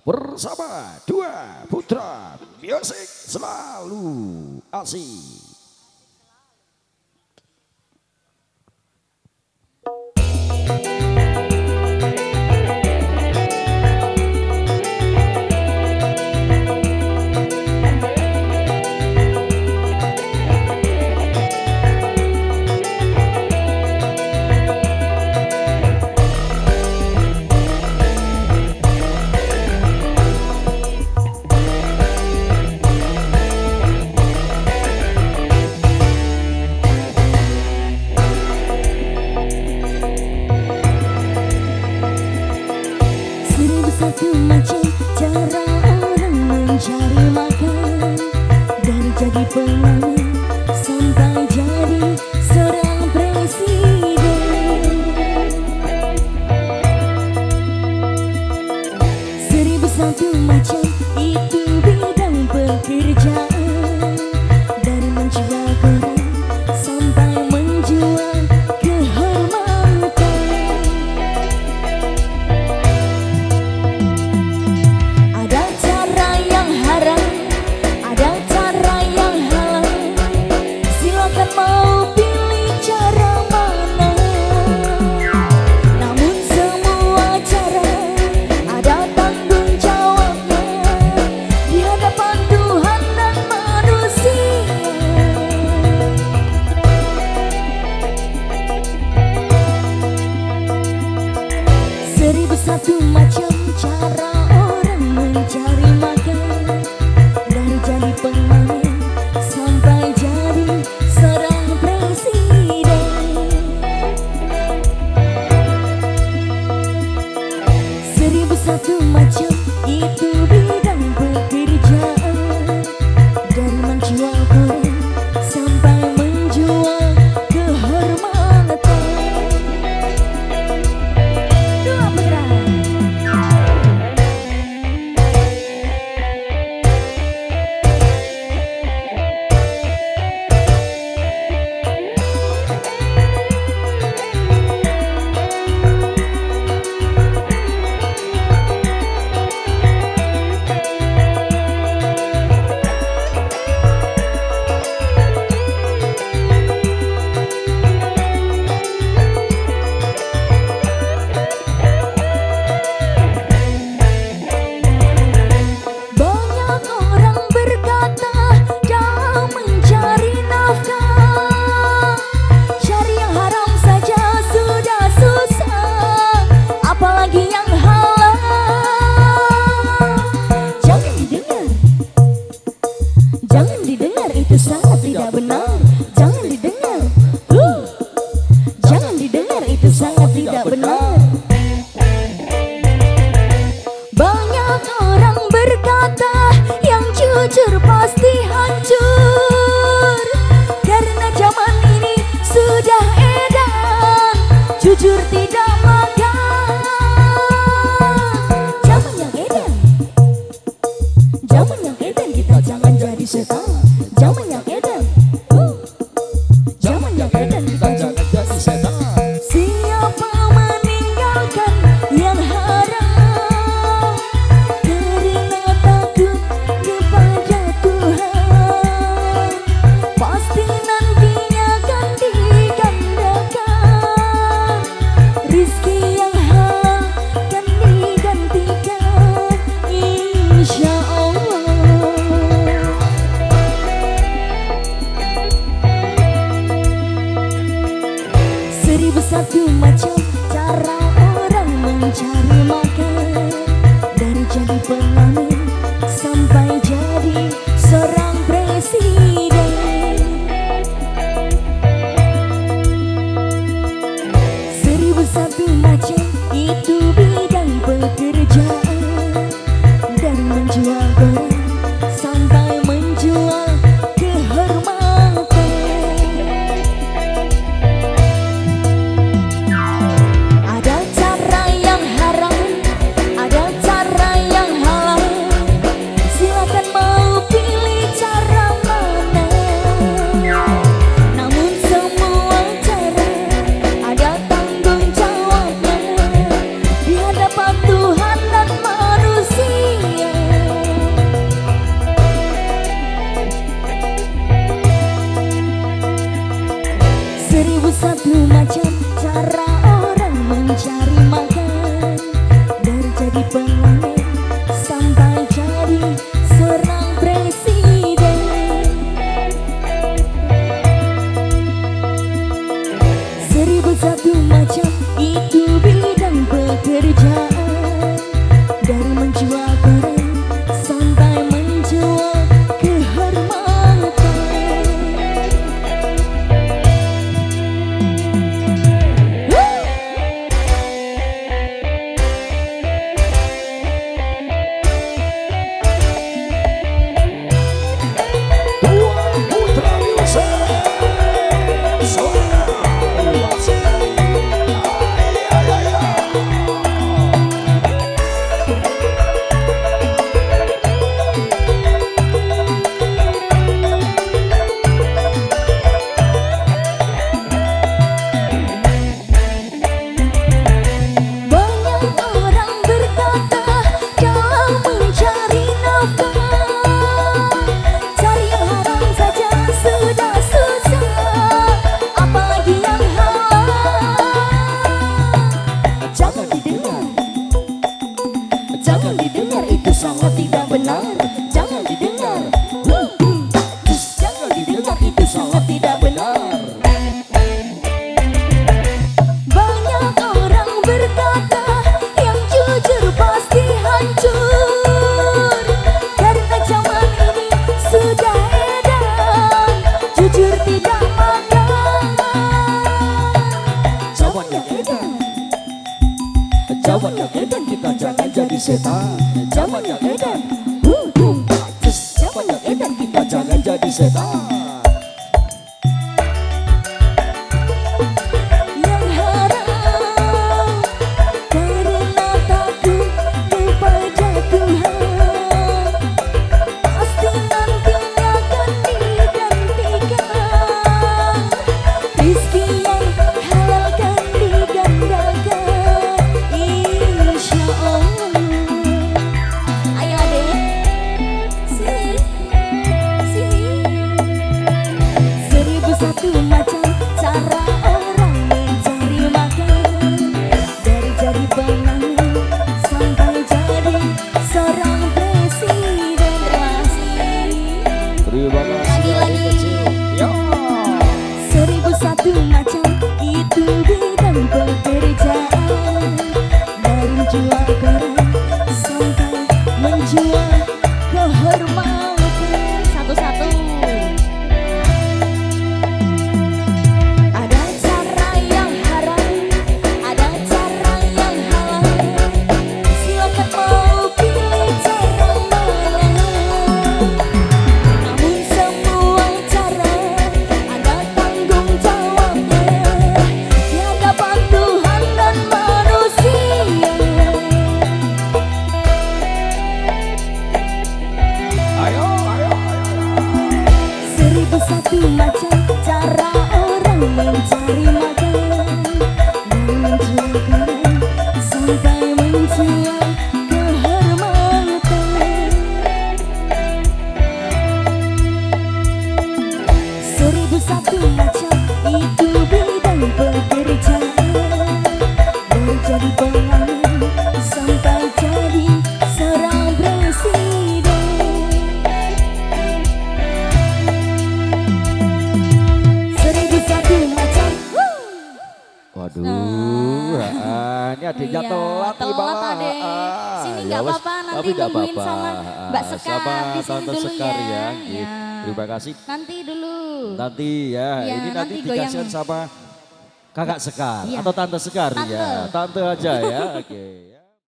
bersama dua putra musik selalu asik. Satu macam cara orang mencari makan, dari jadi penyanyi sampai jadi seorang presiden. 1001 macam itu bidang pekerjaan, dari menjual koran sampai menjual kehormatan. Satu macam cara orang mencari makan, dari jadi penyanyi sampai jadi seorang presiden. 1001 macam itu bidang pekerjaan, dari menjual koran sampai menjual kehormatan. Jangan didengar, itu sangat tidak benar. Jangan didengar, jangan didengar, itu sangat tidak benar. Banyak orang berkata yang jujur pasti hancur, karena zaman ini sudah edan jujur tidak makan. Zaman yang edan, zaman yang edan, kita jangan jadi setan. Zaman yang edan, zaman yang edan, kita jangan jadi setan. Siapa meninggalkan yang haram karena takut kepada Tuhan, pasti nantinya akan digandakan didengar itu sangat tidak benar. Jangan didengar. Jangan didengar itu sangat tidak benar. Banyak orang berkata yang jujur pasti hancur. Karena zaman ini sudah edan, jujur tidak makan. Zaman yang edan, zaman yang edan, kita jangan jadi setan. Zaman yang edan, zaman yang edan, kita jangan jadi setan. Yang haram karena takut kepada Tuhan, pasti nantinya akan digantikan. Rizki yang halal kan digandakan, insya Allah. Ayo adek, sini, sini. 1001 macam cara orang mencari makan, dari jadi penyanyi sampai jadi seorang presiden. Terima kasih adik kecil. Ya. 1001 macam itu bidang pekerjaan, dari menjual koran sampai menjual kehormatan. Satu-satu. Ada cara yang haram, ada cara yang halal. Silakan mau pilih cara mana. Namun semua cara ada tanggung jawabnya di hadapan Tuhan dan manusia. Ayo, ayo, ayo. 1001 macam cara orang mencari makan, dari menjual koran sampai menjual kehormatan. 1001 macam itu bidang pekerjaan, dari jadi penyanyi sampai jadi seorang presiden. 1001 macam. Waduh, ini adiknya Iya, telat nih telat, Bang. Adek. Sini Ya nggak wes, apa-apa, nanti tapi nggak nungguin apa-apa. sama Mbak Sekar Sama di sini Tante dulu Sekar ya. ya. Iya. Terima kasih. Nanti dulu. Nanti ya, Iya, ini nanti nanti goyang. dikasihkan sama Kakak Sekar Iya. atau Tante Sekar Tante. ya. Tante aja ya. Oke.